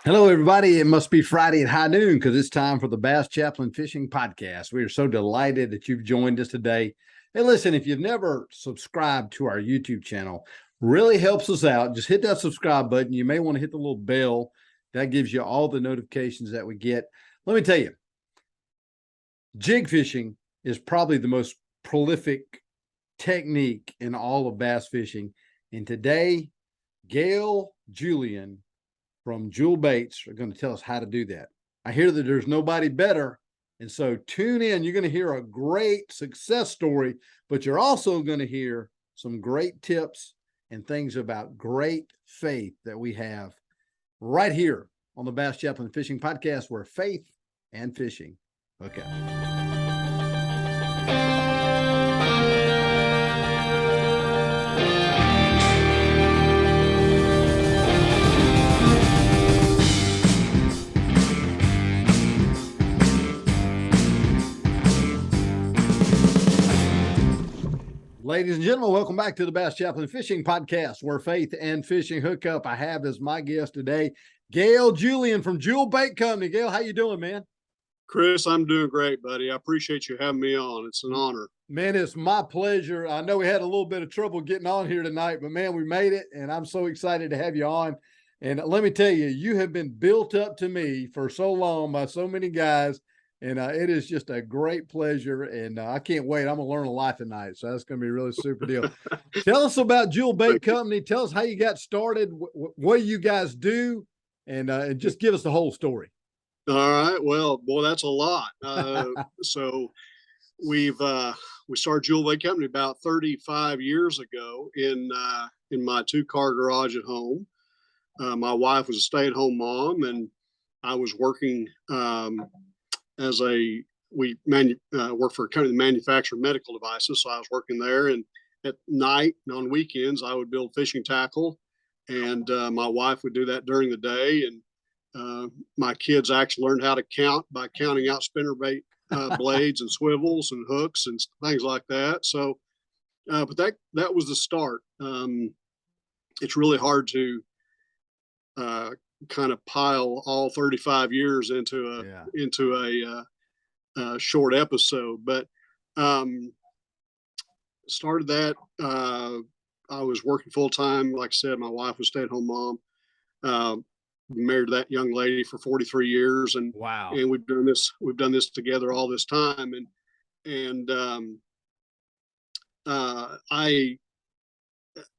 Hello, everybody. It must be Friday at high noon because it's time for the Bass Chaplain Fishing Podcast. We are so delighted that you've joined us today. Hey, listen, if you've never subscribed to our YouTube channel, really helps us out. Just hit that subscribe button. You may want to hit the little bell. That gives you all the notifications that we get. Let me tell you, jig fishing is probably the most prolific technique in all of bass fishing. And today, Gayle, Julian from Jewel Baits are going to tell us how to do that. I hear that there's nobody better. And so tune in. You're going to hear a great success story, but you're also going to hear some great tips and things about great faith that we have right here on the Bass Chaplain Fishing Podcast, where faith and fishing hook up. Ladies and gentlemen, welcome back to the Bass Chaplain Fishing Podcast, where faith and fishing hook up. I have as my guest today, Gayle Julian from Jewel Bait Company. Gayle, how you doing, man? Chris, I'm doing great, buddy. I appreciate you having me on. It's an honor. Man, it's my pleasure. I know we had a little bit of trouble getting on here tonight, but man, we made it, and I'm so excited to have you on. And let me tell you, you have been built up to me for so long by so many guys. And it is just a great pleasure, and I can't wait. I'm going to learn a lot tonight, so that's going to be a really super deal. Tell us about Jewel Bait Company. Tell us how you got started, what you guys do, and just give us the whole story. All right. Well, boy, that's a lot. So we started Jewel Bait Company about 35 years ago in my two-car garage at home. My wife was a stay-at-home mom, and I was working we work for a company that manufactured medical devices. So I was working there, and at night and on weekends, I would build fishing tackle, and my wife would do that during the day. And my kids actually learned how to count by counting out spinnerbait blades and swivels and hooks and things like that. So, but that was the start. It's really hard to kind of pile all 35 years into a short episode, but started that. I was working full time. Like I said, my wife was a stay-at-home mom. Married to that young lady for 43 years, and wow, and we've done this together all this time, and I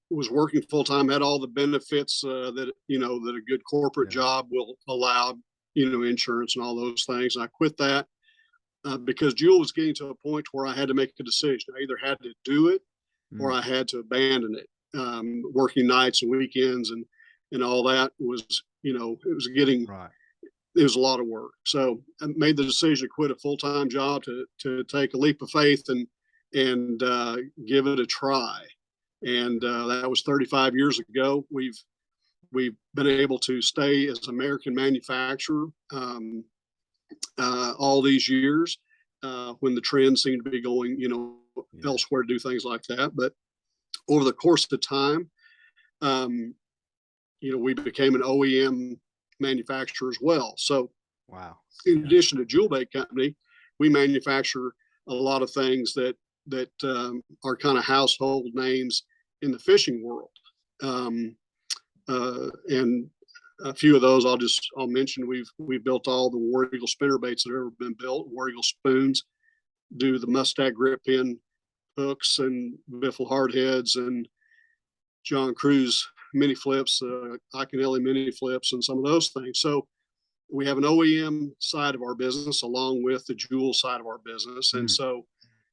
was working full time, had all the benefits that a good corporate job will allow, insurance and all those things. And I quit that because Jewel was getting to a point where I had to make a decision. I either had to do it or I had to abandon it. Working nights and weekends and all that was, it was getting, it was a lot of work. So I made the decision to quit a full-time job to take a leap of faith and give it a try. And that was 35 years ago. We've been able to stay as an American manufacturer all these years when the trends seem to be going, elsewhere to do things like that. But over the course of time, we became an OEM manufacturer as well. So, wow. In addition to Jewel Bait Company, we manufacture a lot of things that are kind of household names in the fishing world. And a few of those I'll mention. We've built all the War Eagle spinnerbaits that have ever been built, War Eagle spoons, do the Mustang grip pin hooks and Biffle hardheads and John Cruz mini flips, Iaconelli mini flips, and some of those things. So we have an OEM side of our business along with the Jewel side of our business. And so,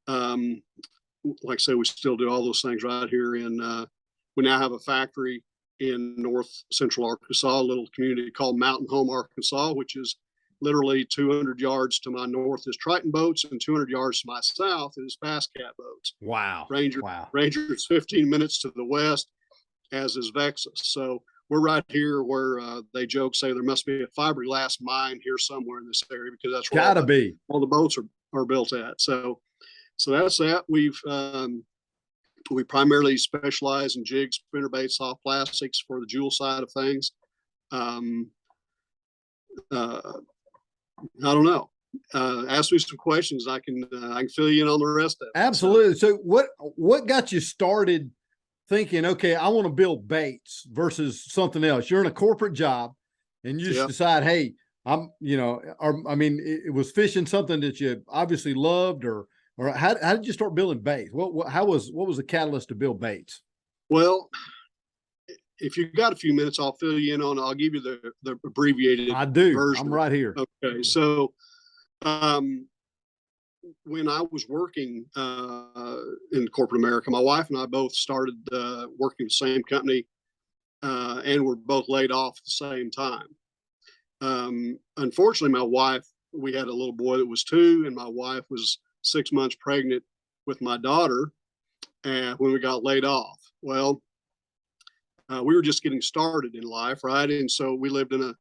like I say, we still do all those things right here we now have a factory in north central Arkansas, a little community called Mountain Home, Arkansas, which is literally 200 yards to my north is Triton boats and 200 yards to my south is Bass Cat boats. Wow. Ranger's 15 minutes to the west, as is Vexus. So we're right here where they say there must be a fiberglass mine here somewhere in this area, because that's where all the boats are built at. So that's that. We've We primarily specialize in jigs, spinnerbait, soft plastics for the jewel side of things. I don't know. Ask me some questions. I can fill you in on the rest of it. Absolutely. So what got you started thinking, okay, I want to build baits versus something else? You're in a corporate job and you just decide, hey, I'm, I mean, it was fishing something that you obviously loved, or how did you start building baits? What was the catalyst to build baits? Well, if you've got a few minutes, I'll fill you in on, I'll give you the abbreviated I do. version. I'm right here. Okay. So, when I was working in corporate America, my wife and I both started working with the same company, and were both laid off at the same time. Unfortunately, my wife, we had a little boy that was 2, and my wife was 6 months pregnant with my daughter, and when we got laid off. Well, we were just getting started in life, right? And so we lived in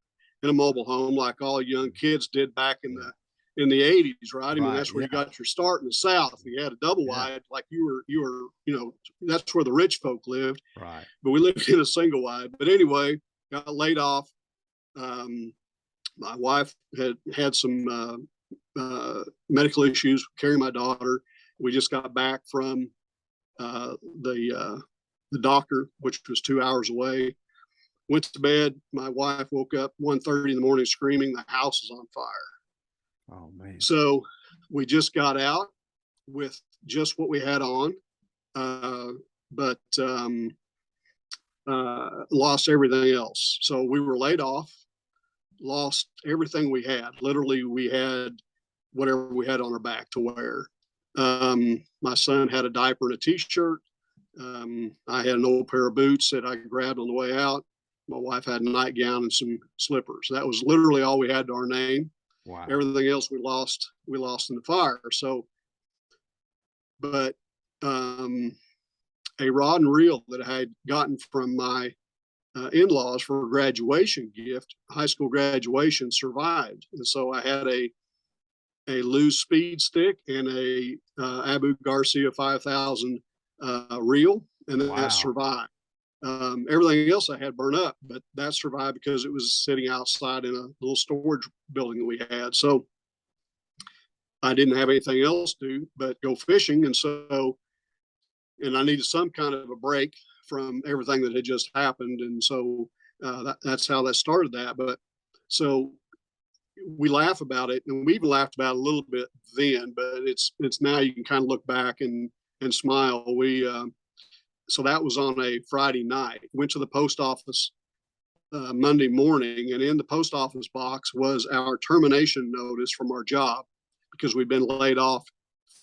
a mobile home like all young kids did back in the 80s, right? I mean, that's where you got your start in the South. You had a double wide, like you were, that's where the rich folk lived. Right. But we lived in a single wide. But anyway, got laid off. My wife had some medical issues carrying my daughter. We just got back from the doctor, which was 2 hours away. Went to bed. My wife woke up 1:30 in the morning screaming, the house is on fire. Oh, man. So we just got out with just what we had on, but lost everything else. So we were laid off, lost everything we had. Literally, we had whatever we had on our back to wear. My son had a diaper and a t-shirt. I had an old pair of boots that I grabbed on the way out. My wife had a nightgown and some slippers. That was literally all we had to our name. Wow. Everything else we lost in the fire. So, but a rod and reel that I had gotten from my in-laws for a graduation gift, high school graduation, survived. And so I had a loose speed stick and a Abu Garcia 5000 reel, and that survived. Everything else I had burned up, but that survived because it was sitting outside in a little storage building that we had. So I didn't have anything else to do but go fishing. And I needed some kind of a break from everything that had just happened. And so that's how that started that. But so we laugh about it, and we even laughed about it a little bit then, but it's now you can kind of look back and smile. So that was on a Friday night. Went to the post office Monday morning, and in the post office box was our termination notice from our job because we'd been laid off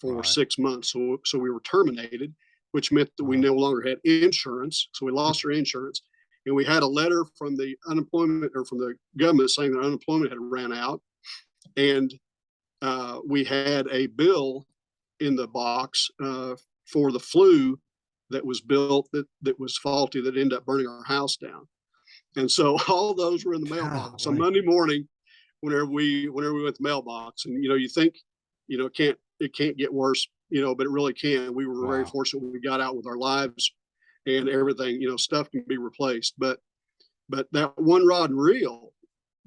for 6 months. So we were terminated, which meant that we no longer had insurance. So we lost our insurance, and we had a letter from the unemployment or from the government saying that unemployment had ran out, and we had a bill in the box for the flue that was built that was faulty, that ended up burning our house down. And so all those were in the mailbox. So Monday morning, whenever we went to the mailbox, and you think it can't get worse, but it really can. We were very fortunate when we got out with our lives and everything. Stuff can be replaced, but that one rod and reel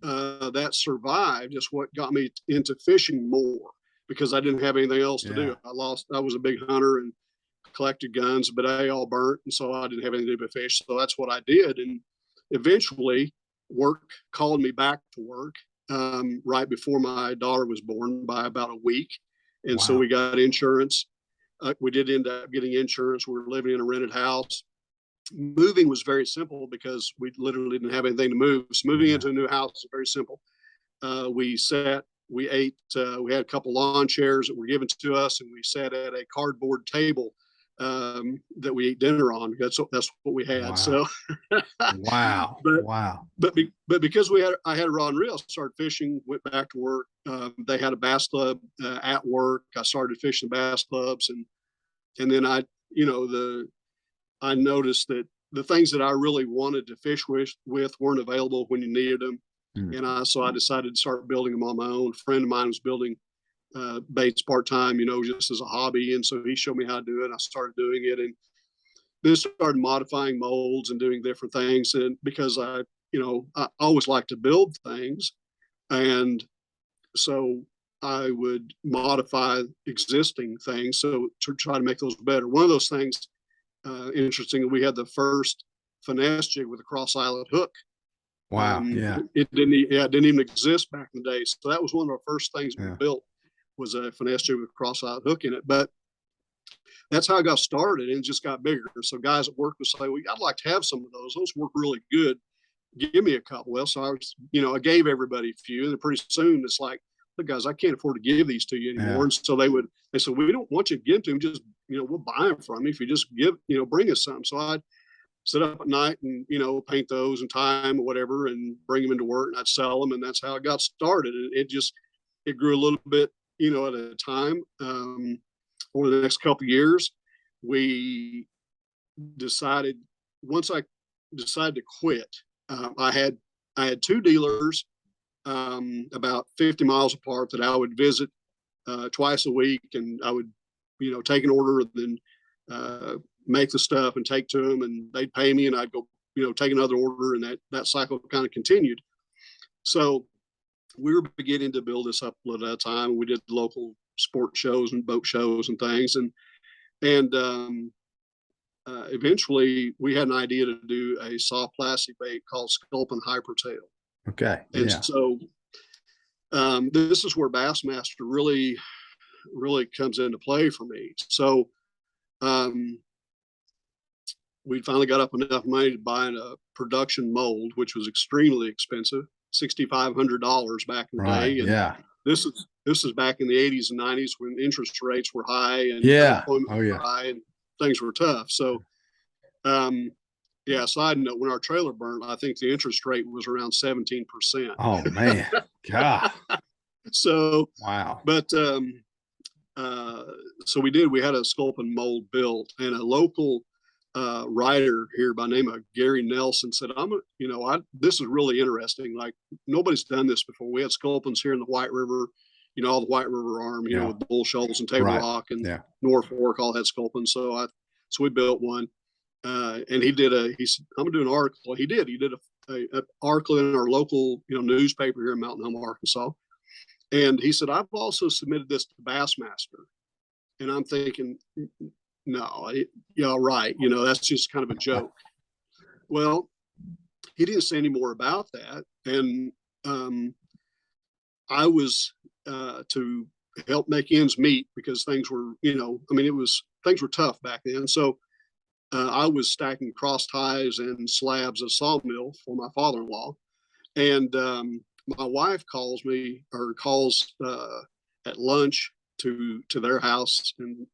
that survived is what got me into fishing more, because I didn't have anything else to do. I was a big hunter and collected guns, but they all burnt, and so I didn't have anything to do but fish. So that's what I did, and eventually work called me back to work right before my daughter was born by about a week, and so we got insurance. We did end up getting insurance. We were living in a rented house. Moving was very simple because we literally didn't have anything to move. So moving into a new house is very simple. We ate, we had a couple lawn chairs that were given to us, and we sat at a cardboard table that we ate dinner on. That's what we had. So, but because I had a rod and reel, I started fishing, went back to work. They had a bass club at work. I started fishing bass clubs, and then I noticed that the things that I really wanted to fish with weren't available when you needed them. And so I decided to start building them on my own. A friend of mine was building baits part-time, just as a hobby. And so he showed me how to do it. I started doing it. And then started modifying molds and doing different things. And because I always like to build things. And so I would modify existing things so to try to make those better. One of those things, interesting, we had the first finesse jig with a cross eyelet hook. Wow. Yeah. It didn't even exist back in the day. So that was one of our first things we built, was a finesse jig with a cross eyelet hook in it. But that's how I got started, and it just got bigger. So guys at work would say, well, I'd like to have some of those. Those work really good. Give me a couple. Well, so I was, I gave everybody a few, and then pretty soon it's like, look, guys, I can't afford to give these to you anymore. Yeah. And so they said, we don't want you to give them to them. Just, we'll buy them from you if you just bring us some. So I'd sit up at night and, paint those and tie them or whatever and bring them into work, and I'd sell them. And that's how it got started. And it grew a little bit, at a time. Over the next couple of years, we decided, once I decided to quit, I had two dealers about 50 miles apart that I would visit twice a week, and I would, take an order, then make the stuff and take to them, and they'd pay me, and I'd go, take another order, and that cycle kind of continued. So we were beginning to build this up a little at a time. We did local sport shows and boat shows and things, and eventually we had an idea to do a soft plastic bait called Sculpin Hypertail. Okay. And so this is where Bassmaster really comes into play for me. So we finally got up enough money to buy a production mold, which was extremely expensive, $6,500 back in the day. And yeah. This is back in the 80s and 90s when interest rates were high and unemployment was high and things were tough. So, side note, when our trailer burnt, I think the interest rate was around 17%. Oh man, God. So, wow. But so we had a Sculpin mold built, and a local writer here by name of Gary Nelson said, this is really interesting. Like, nobody's done this before. We had Sculpins here in the White River, all the White River arm, with Bull Shoals and Table Rock and Norfolk all had Sculpins. So we built one. And he said, I'm gonna do an article. He did an article in our local, newspaper here in Mountain Home, Arkansas. And he said, I've also submitted this to Bassmaster. And I'm thinking, no, right. That's just kind of a joke. Well, he didn't say any more about that. And I was to help make ends meet, because things were, things were tough back then. So I was stacking cross ties and slabs at sawmill for my father-in-law. And my wife calls at lunch to their house and,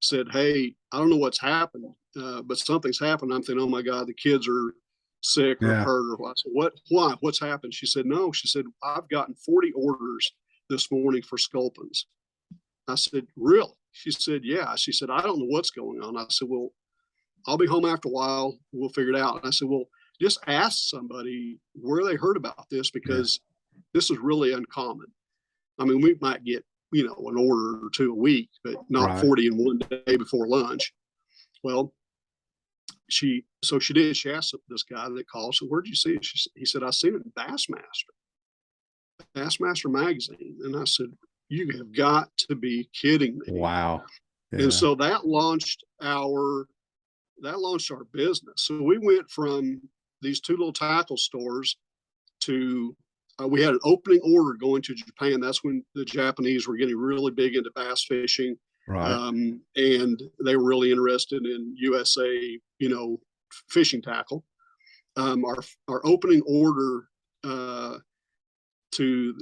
said, hey, I don't know what's happened, but something's happened. I'm thinking, oh my God, the kids are sick or hurt or what. I said, why? What's happened? She said, no. She said, I've gotten 40 orders this morning for Sculpins. I said, really? She said, yeah. She said, I don't know what's going on. I said, well, I'll be home after a while. We'll figure it out. And I said, well, just ask somebody where they heard about this, because this is really uncommon. I mean, we might get, an order or two a week, but not 40 in one day before lunch. Well, she did. She asked this guy that called, so where'd you see it? He said, I seen it in Bassmaster magazine. And I said, you have got to be kidding me. Wow. Yeah. And so that launched our business. So we went from these two little tackle stores to we had an opening order going to Japan. That's when the Japanese were getting really big into bass fishing. Right. And they were really interested in USA, fishing tackle. Our opening order to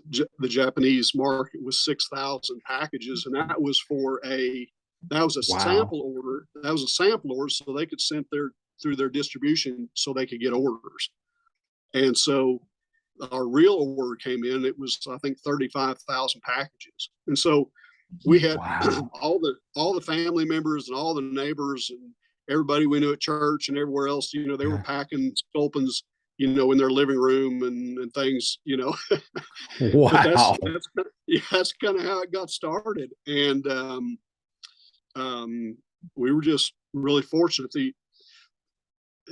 the Japanese market was 6,000 packages, and that was a sample order. That was a sample order, so they could send through their distribution so they could get orders. And so our real order came in. It was, I think, 35,000 packages. And so we had all the family members and all the neighbors and everybody we knew at church and everywhere else, they were packing Sculpins, in their living room and things, Wow. That's kind of how it got started. And we were just really fortunate.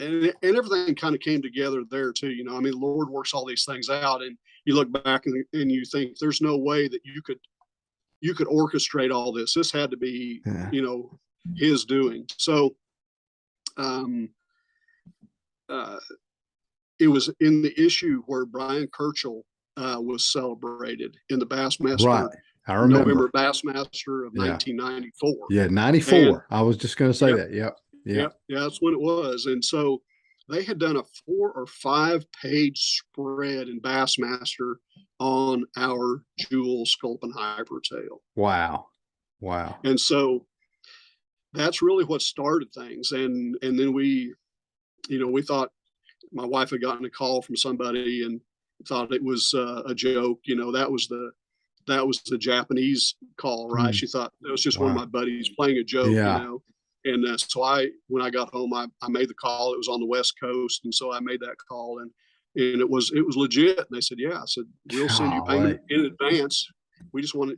And everything kind of came together there too. You know, I mean, the Lord works all these things out, and you look back and you think there's no way that you could orchestrate all this. This had to be, you know, His doing. So, it was in the issue where Brian Kirchhoff was celebrated in the Bassmaster, right. I remember. November Bassmaster of 1994. Yeah, 94. And I was just going to say that. Yep. Yeah, that's when it was. And so they had done a 4 or 5 page spread in Bassmaster on our Jewel Sculpin Hypertail. Wow. And so that's really what started things. And then we thought, my wife had gotten a call from somebody and thought it was a joke. You know, that was the Japanese call, right? She thought it was just one of my buddies playing a joke, you know. And so when I got home, I made the call. It was on the West Coast, and so I made that call, and it was legit. And they said, "Yeah." I said, "We'll send you payment in advance. We just want to.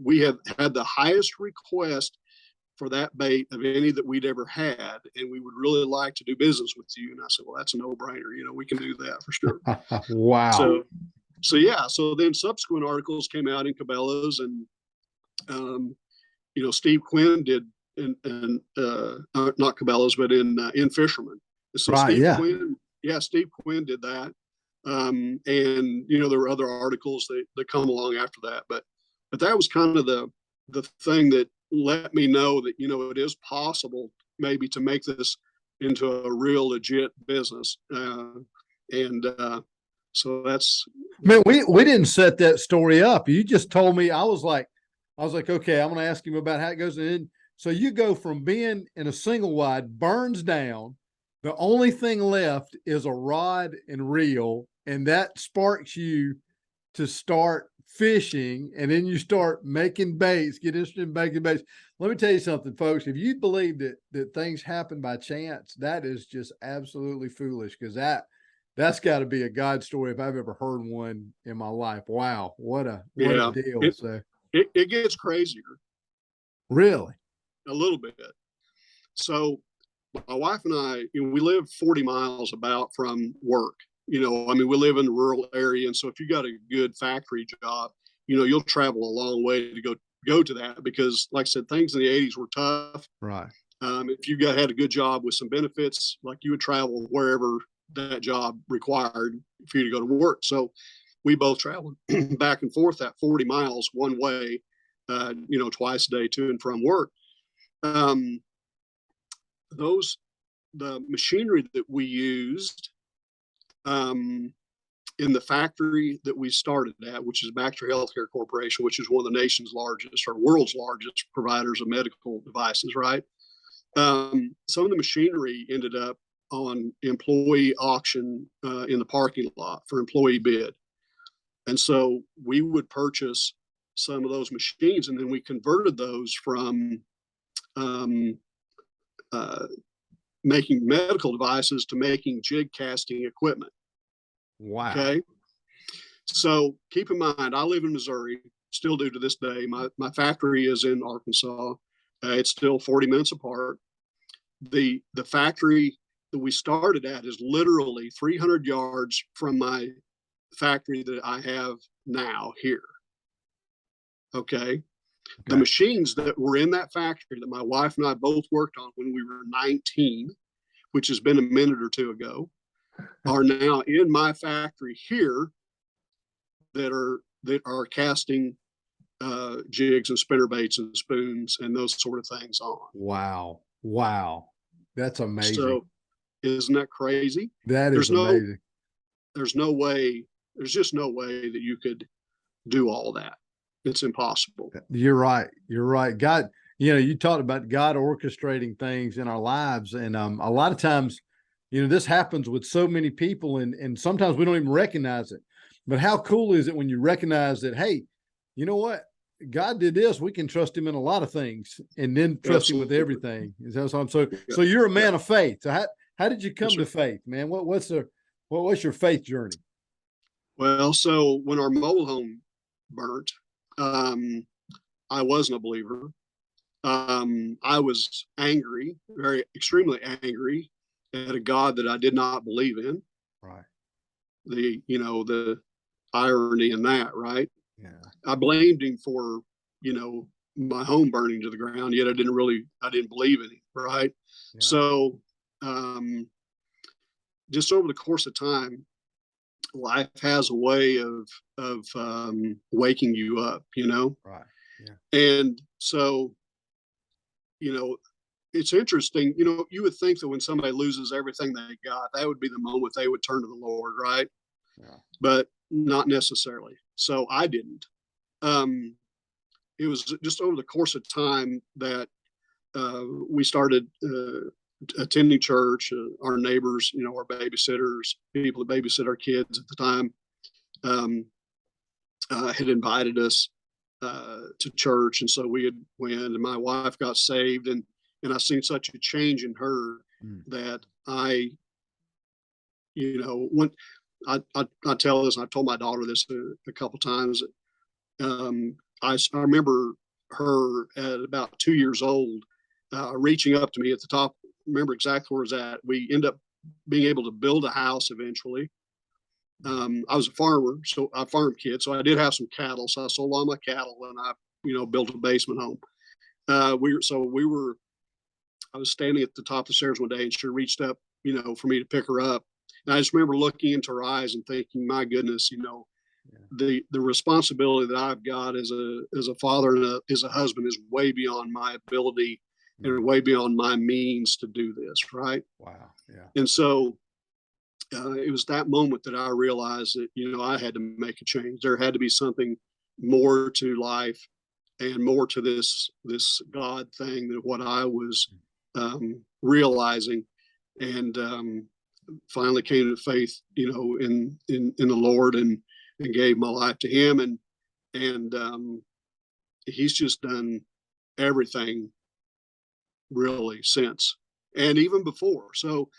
We have had the highest request for that bait of any that we'd ever had, and we would really like to do business with you." And I said, "Well, that's a no-brainer. You know, we can do that for sure." Wow. So then subsequent articles came out in Cabela's, and you know, Steve Quinn did. And not Cabela's, but in Fisherman. So Steve Quinn did that. And you know, there were other articles that come along after that, but that was kind of the thing that let me know that, you know, it is possible maybe to make this into a real legit business. So that's, man, we didn't set that story up. You just told me. I was like, okay, I'm going to ask him about how it goes. And then, so you go from being in a single wide, burns down. The only thing left is a rod and reel, and that sparks you to start fishing. And then you start making baits, get interested in making baits. Let me tell you something, folks. If you believe that things happen by chance, that is just absolutely foolish, because that's got to be a God story if I've ever heard one in my life. Wow, what a deal. It gets crazier. Really? A little bit. So my wife and I, you know, we live 40 miles about from work. You know, I mean, we live in a rural area, and so if you got a good factory job, you know, you'll travel a long way to go to that, because, like I said, things in the 80s were tough. Right. If you had a good job with some benefits, like, you would travel wherever that job required for you to go to work. So we both traveled back and forth that 40 miles one way, you know, twice a day to and from work. The machinery that we used in the factory that we started at, which is Baxter Healthcare Corporation, which is one of the nation's largest, or world's largest, providers of medical devices, right? Some of the machinery ended up on employee auction in the parking lot for employee bid. And so we would purchase some of those machines, and then we converted those from making medical devices to making jig casting equipment. Wow. Okay. So keep in mind, I live in Missouri, still do to this day. My factory is in Arkansas. It's still 40 minutes apart. The factory that we started at is literally 300 yards from my factory that I have now here. Okay. The machines that were in that factory that my wife and I both worked on when we were 19, which has been a minute or two ago, are now in my factory here that are casting jigs and spinner baits and spoons and those sort of things on. Wow. That's amazing. So isn't that crazy? That is amazing. There's just no way that you could do all that. It's impossible. You're right. God, you know, you talked about God orchestrating things in our lives. And a lot of times, you know, this happens with so many people, and sometimes we don't even recognize it. But how cool is it when you recognize that, hey, you know what? God did this. We can trust him in a lot of things, and then trust him with everything. Is that what I'm saying? So you're a man of faith. So how did you come to faith, man? What's your faith journey? Well, so when our mobile home burnt, I wasn't a believer. I was angry, very extremely angry at a God that I did not believe in. Right. The irony in that, right? Yeah. I blamed him for, my home burning to the ground, yet I didn't believe in him, right? Yeah. So, just over the course of time, life has a way of waking you up, Right. Yeah. and so, it's interesting. You would think that when somebody loses everything they got, that would be the moment they would turn to the Lord, right? Yeah. But not necessarily. So I didn't. It was just over the course of time that we started attending church. Our neighbors, our babysitters, people that babysit our kids at the time, had invited us to church, and so we had went. And my wife got saved, and I seen such a change in her that when I tell this, and I've told my daughter this a couple times. I remember her at about 2 years old, reaching up to me at the top. Remember exactly where it was at. We end up being able to build a house eventually. I was a farmer, so I farmed kid. So I did have some cattle. So I sold all my cattle, and I, built a basement home. I was standing at the top of the stairs one day, and she reached up, for me to pick her up. And I just remember looking into her eyes and thinking, my goodness, the responsibility that I've got as a father and as a husband is way beyond my ability and way beyond my means to do this, right? Wow. Yeah. And so it was that moment that I realized that, I had to make a change. There had to be something more to life and more to this God thing than what I was realizing. And finally came to faith, in the Lord, and gave my life to Him, and He's just done everything really since, and even before. So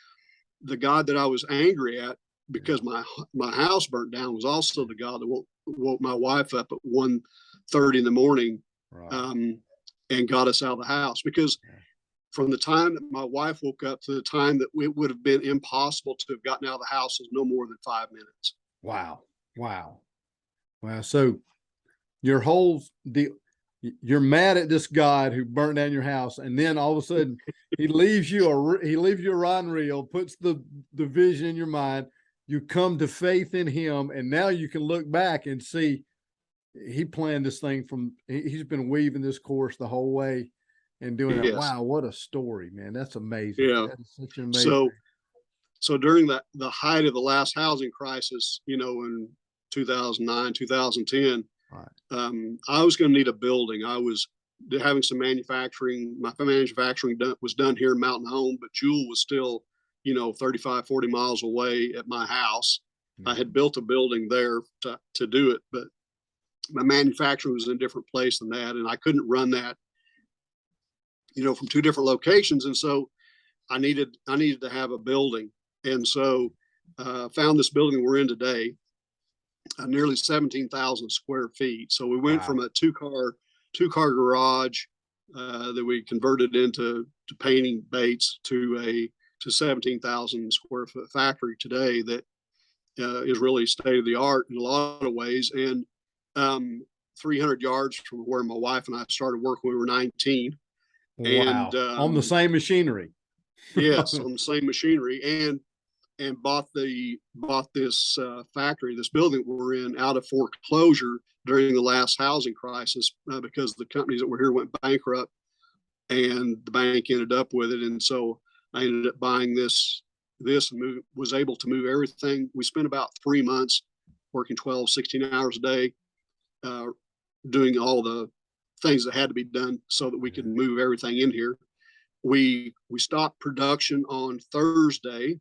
the God that I was angry at because my house burnt down was also the God that woke my wife up at 1:30 in the morning, Right. And got us out of the house. Because from the time that my wife woke up to the time that it would have been impossible to have gotten out of the house is no more than 5 minutes. Wow. Wow. Wow. So your whole deal, you're mad at this God who burnt down your house, and then all of a sudden he leaves you a rod and reel, puts the vision in your mind. You come to faith in him, and now you can look back and see he planned this thing he's been weaving this course the whole way and doing it. Yes. Wow, what a story, man. That's amazing. Yeah. That is such an amazing. So during the height of the last housing crisis, in 2009, 2010, Right. I was going to need a building. I was having some manufacturing. My manufacturing was done here in Mountain Home, but Jewel was still, 35, 40 miles away at my house. I had built a building there to do it, but my manufacturing was in a different place than that, and I couldn't run that, from two different locations. And so I needed to have a building. And so found this building we're in today, nearly 17,000 square feet. So we went from a two-car garage that we converted into painting baits to 17,000 square foot factory today that is really state of the art in a lot of ways. And 300 yards from where my wife and I started working when we were 19. Wow. And on the same machinery. Yes, on the same machinery, and bought this factory, this building we're in, out of foreclosure during the last housing crisis because the companies that were here went bankrupt, and the bank ended up with it. And so I ended up buying this and was able to move everything. We spent about 3 months working 12, 16 hours a day, doing all the things that had to be done so that we could move everything in here. We stopped production on Thursday.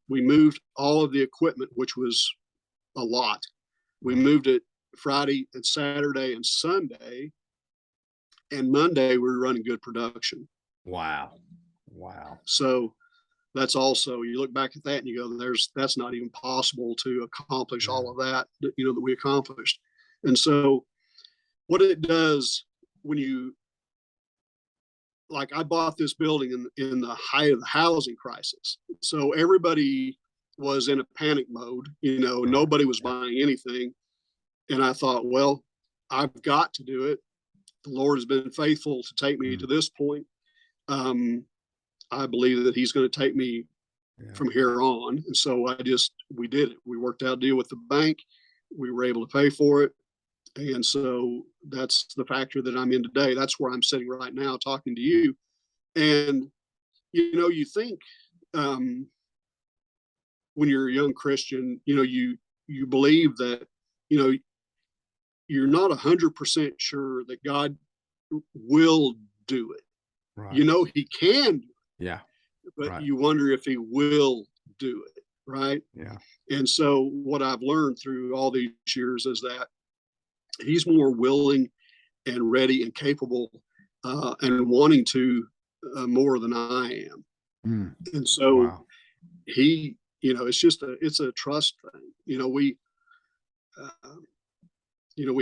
We moved all of the equipment, which was a lot. We moved it Friday and Saturday and Sunday, and Monday we were running good production. Wow. So that's also, you look back at that and you go, that's not even possible to accomplish all of that, that we accomplished. And so what it does when you like I bought this building in the height of the housing crisis. So everybody was in a panic mode, you know, nobody was buying anything. And I thought, well, I've got to do it. The Lord has been faithful to take me to this point. I believe that he's going to take me from here on. And so we did it. We worked out a deal with the bank. We were able to pay for it. And so that's the factor that I'm in today. That's where I'm sitting right now talking to you. And, you know, you think when you're a young Christian, you know, you believe that, you know, you're not 100% sure that God will do it. Right. You know, he can do it. Yeah. But you wonder if he will do it. Right. Yeah. And so what I've learned through all these years is that he's more willing and ready and capable and wanting to more than I am. And so he, you know, it's a trust thing. You know, we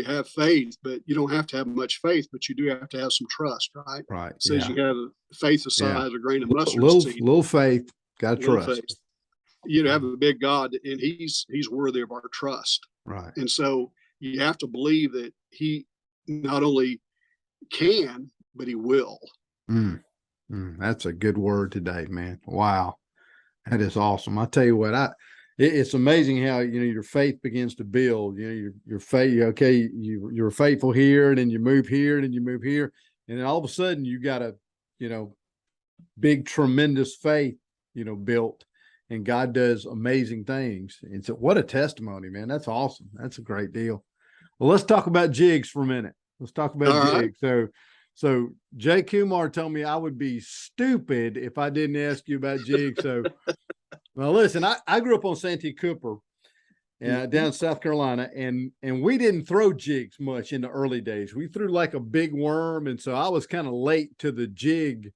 have faith, but you don't have to have much faith, but you do have to have some trust, right? Right. It says you have faith the size of a grain of mustard seed. Little faith, got to trust. Faith. You have a big God, and he's worthy of our trust. Right. And so you have to believe that he not only can, but he will. That's a good word today, man. Wow. That is awesome. I tell you what, it's amazing how, you know, your faith begins to build. You know, your faith, okay, you're faithful here, and then you move here, and then you move here. And then all of a sudden you got a, you know, big, tremendous faith, you know, built, and God does amazing things. And so what a testimony, man. That's awesome. That's a great deal. Well, let's talk about Jigs for a minute. Let's talk about Jigs. Right. So Jay Kumar told me I would be stupid if I didn't ask you about Jigs. So, well, listen, I grew up on Santee Cooper down in South Carolina, and we didn't throw jigs much in the early days. We threw like a big worm, and so I was kind of late to the jig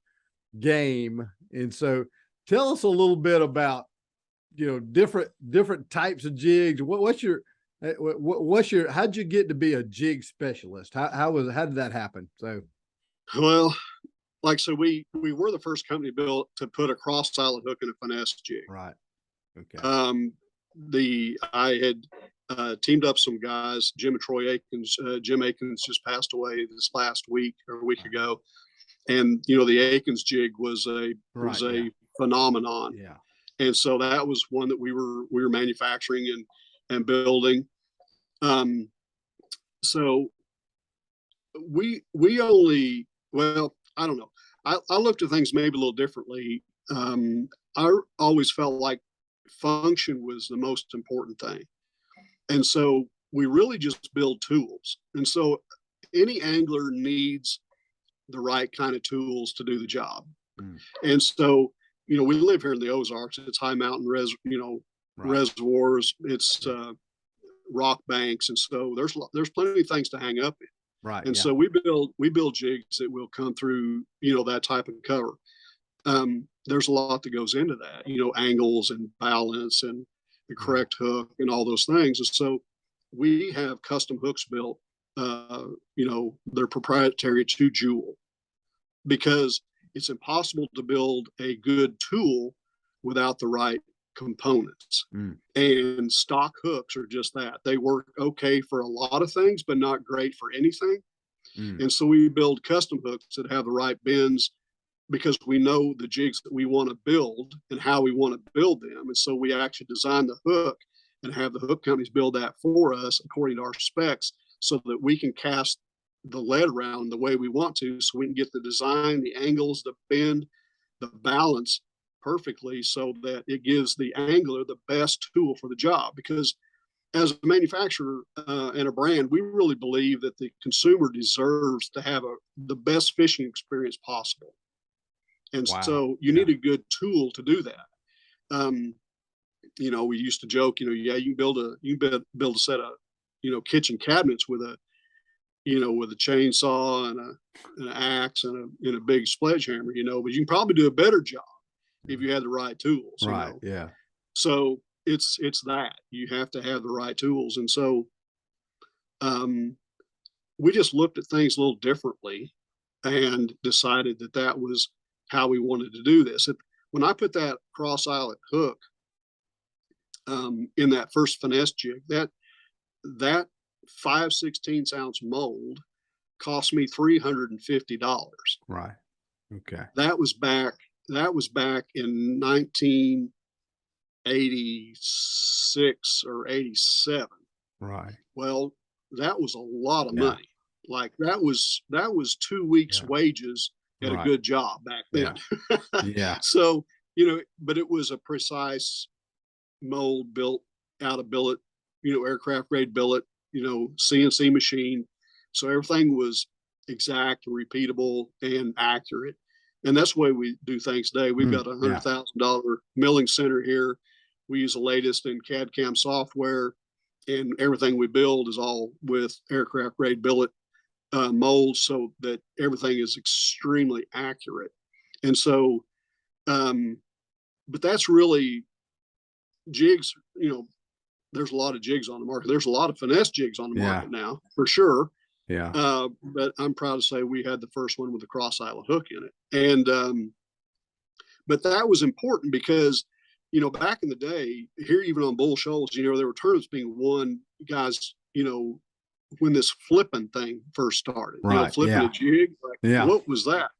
game. And so tell us a little bit about, you know, different types of jigs. What's your how'd you get to be a jig specialist? How did that happen? So, well, like, so we were the first company built to put a cross silent hook in a finesse jig. Right. Okay. I had teamed up some guys, Jim and Troy Akins. Jim Akins just passed away this last week or a week ago. And, you know, the Akins jig was a phenomenon. Yeah. And so that was one that we were manufacturing and building. So we only, well, I don't know. I looked at things maybe a little differently. I always felt like function was the most important thing. And so we really just build tools. And so any angler needs the right kind of tools to do the job. And so, you know, we live here in the Ozarks. It's high mountain reservoirs. It's rock banks. And so there's plenty of things to hang up in. Right. And so we build jigs that will come through, you know, that type of cover. There's a lot that goes into that, you know, angles and balance and the correct hook and all those things. And so we have custom hooks built, you know, they're proprietary to Jewel, because it's impossible to build a good tool without the right components. And stock hooks are just that. They work okay for a lot of things, but not great for anything. And so we build custom hooks that have the right bends, because we know the jigs that we want to build and how we want to build them. And so we actually design the hook and have the hook companies build that for us according to our specs, so that we can cast the lead around the way we want to, so we can get the design, the angles, the bend, the balance perfectly, so that it gives the angler the best tool for the job. Because as a manufacturer and a brand, we really believe that the consumer deserves to have the best fishing experience possible. And so you need a good tool to do that. You know, we used to joke, you know, you can build a set of, you know, kitchen cabinets with a chainsaw and an axe and a big sledgehammer, you know, but you can probably do a better job if you had the right tools. Right. You know? Yeah. So it's that you have to have the right tools. And so we just looked at things a little differently. and decided that that was how we wanted to do this. When I put that cross eyelet hook in that first finesse jig, that 5/16 ounce mold cost me $350. Right. Okay. That was back in 1986 or 87. Right. Well, that was a lot of Yeah. money. Like that was 2 weeks Yeah. wages at a Right. good job back then. Yeah. So, but it was a precise mold built out of billet, aircraft grade billet, CNC machine. So everything was exact, repeatable, and accurate. And that's the way we do things today. We've got a Yeah. $100,000 milling center here. We use the latest in CAD CAM software, and everything we build is all with aircraft grade billet molds, so that everything is extremely accurate. And so, but that's really jigs. There's a lot of jigs on the market. There's a lot of finesse jigs on the market now, for sure. Yeah. But I'm proud to say we had the first one with the cross eyelet hook in it. And but that was important because, back in the day, here even on Bull Shoals, there were tournaments being won, guys, when this flipping thing first started. Right. Flipping a jig. Like, what was that?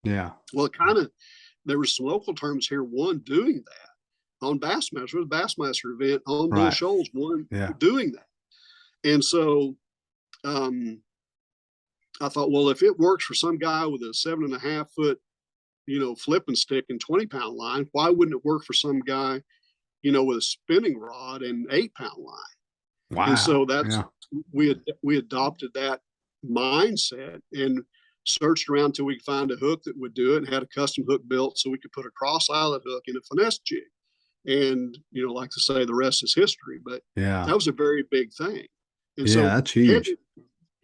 Yeah. Well, there wwas some local tournaments here, one doing that on Bassmaster. It was a Bassmaster event on Bull Shoals, one doing that. And so I thought, well, if it works for some guy with a 7.5 foot, flipping stick and 20-pound line, why wouldn't it work for some guy, with a spinning rod and 8-pound line? Wow. And so we adopted that mindset and searched around until we could find a hook that would do it, and had a custom hook built so we could put a cross eyelet hook in a finesse jig. And, like to say, the rest is history, but that was a very big thing. And so that's huge.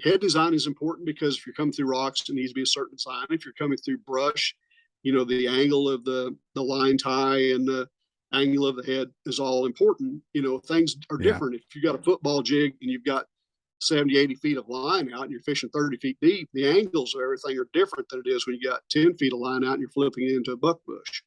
Head design is important because if you're coming through rocks, it needs to be a certain design. If you're coming through brush, the angle of the line tie and the angle of the head is all important. Things are different. If you got a football jig and you've got 70, 80 feet of line out and you're fishing 30 feet deep, the angles of everything are different than it is when you got 10 feet of line out and you're flipping it into a buckbush.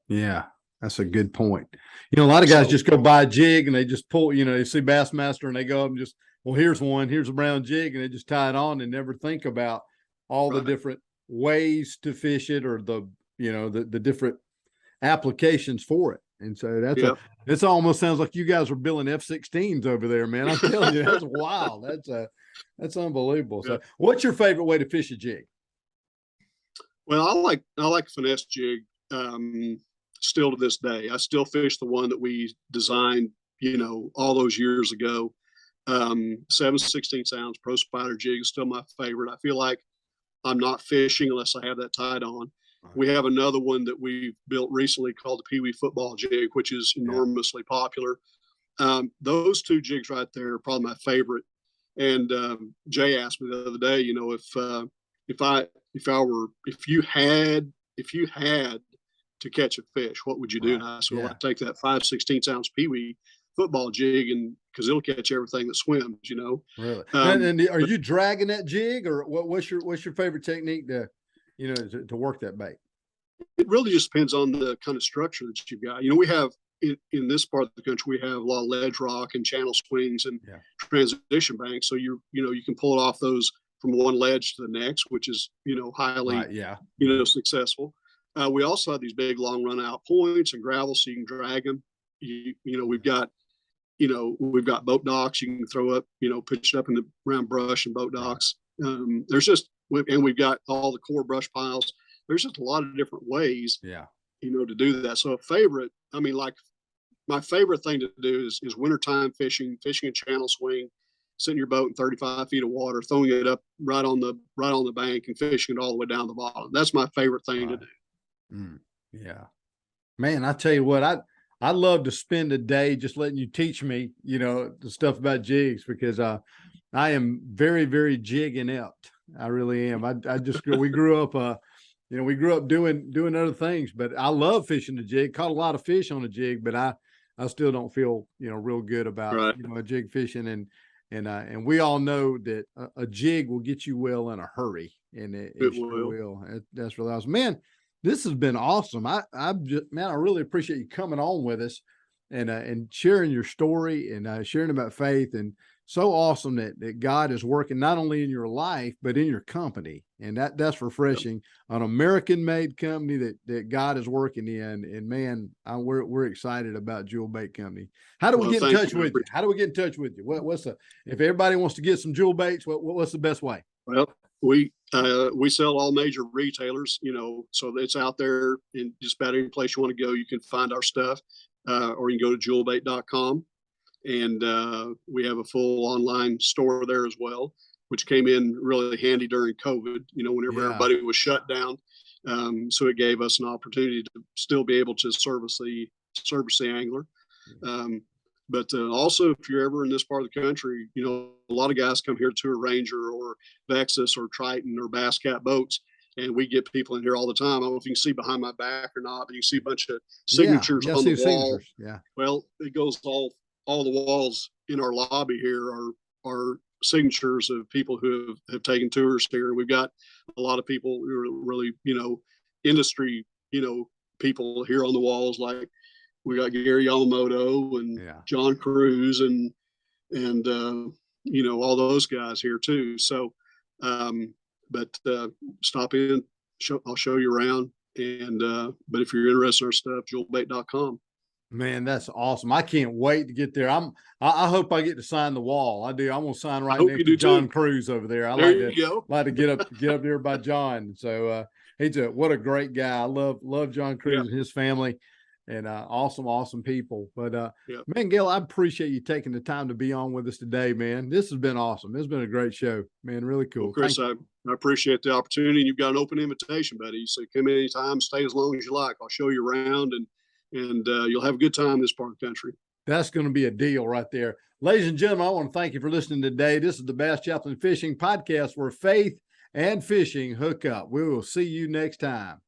Yeah. That's a good point. A lot of guys just go buy a jig and they just pull, they see Bassmaster and they go up and just, well, here's a brown jig, and they just tie it on and never think about all the different ways to fish it, or the different applications for it. And so it almost sounds like you guys are building F-16s over there, man. I'm telling you, that's wild. That's unbelievable. So what's your favorite way to fish a jig? Well, I like finesse jig. Still to this day, I still fish the one that we designed, all those years ago. 7/16 ounce Pro Spider jig is still my favorite. I feel like I'm not fishing unless I have that tied on. We have another one that we built recently called the Pee Wee football jig, which is enormously popular. Those two jigs right there are probably my favorite. And Jay asked me the other day, if you had to catch a fish, what would you do? And I said, well, I'd take that 5/16 ounce Pee Wee football jig, and because it'll catch everything that swims. Really? And are you dragging that jig, or what's your favorite technique to work that bait? It really just depends on the kind of structure that you've got. We have in this part of the country, we have a lot of ledge rock and channel swings and transition banks. So you can pull it off those from one ledge to the next, which is highly successful. We also have these big long run out points and gravel, so you can drag them. We've got boat docks you can throw up, pitch it up in the round brush and boat docks. And we've got all the core brush piles. There's just a lot of different ways, to do that. So my favorite thing to do is wintertime fishing a channel swing, sitting your boat in 35 feet of water, throwing it up right on the bank and fishing it all the way down the bottom. That's my favorite thing to do. Yeah, man, I tell you what, I'd love to spend a day just letting you teach me, the stuff about jigs, because I am very, very jig inept. I really am. We grew up, we grew up doing other things, but I love fishing the jig. Caught a lot of fish on the jig, but I still don't feel, real good about, jig fishing. And we all know that a jig will get you well in a hurry. and it It sure will. will. That's really awesome, man. This has been awesome. I really appreciate you coming on with us and sharing your story and sharing about faith. And so awesome that God is working not only in your life but in your company, and that's refreshing. An American-made company that God is working in, and man, we're excited about Jewel Bait Company. How do we get in touch with you? How do we get in touch with you? What's if everybody wants to get some jewel baits? What's the best way? Well, we sell all major retailers, so it's out there in just about any place you want to go. You can find our stuff, or you can go to jewelbait.com. And we have a full online store there as well, which came in really handy during COVID, whenever everybody was shut down. So it gave us an opportunity to still be able to service the angler. But also, if you're ever in this part of the country, a lot of guys come here to a Ranger or Vexus or Triton or Bass Cat boats, and we get people in here all the time. I don't know if you can see behind my back or not, but you can see a bunch of signatures on the wall. Yeah. Well, it goes all the walls in our lobby here are signatures of people who have taken tours here. We've got a lot of people who are really, industry, people here on the walls. Like we got Gary Yamamoto and John Cruz and all those guys here too. So, but stop in, I'll show you around. And, but if you're interested in our stuff, jewelbait.com. Man, that's awesome. I can't wait to get there. I hope I get to sign the wall. I do. I'm gonna sign right next to John Cruz over there. I like to get up there by John. So what a great guy. I love John Cruz and his family, and awesome people. But man, Gayle, I appreciate you taking the time to be on with us today, man. This has been awesome. It's been a great show, man. Really cool. Well, Chris, I appreciate the opportunity. You've got an open invitation, buddy. So come anytime, stay as long as you like. I'll show you around and you'll have a good time in this part of the country. That's going to be a deal right there. Ladies and gentlemen, I want to thank you for listening today. This is the Bass Chaplain Fishing Podcast, where faith and fishing hook up. We will see you next time.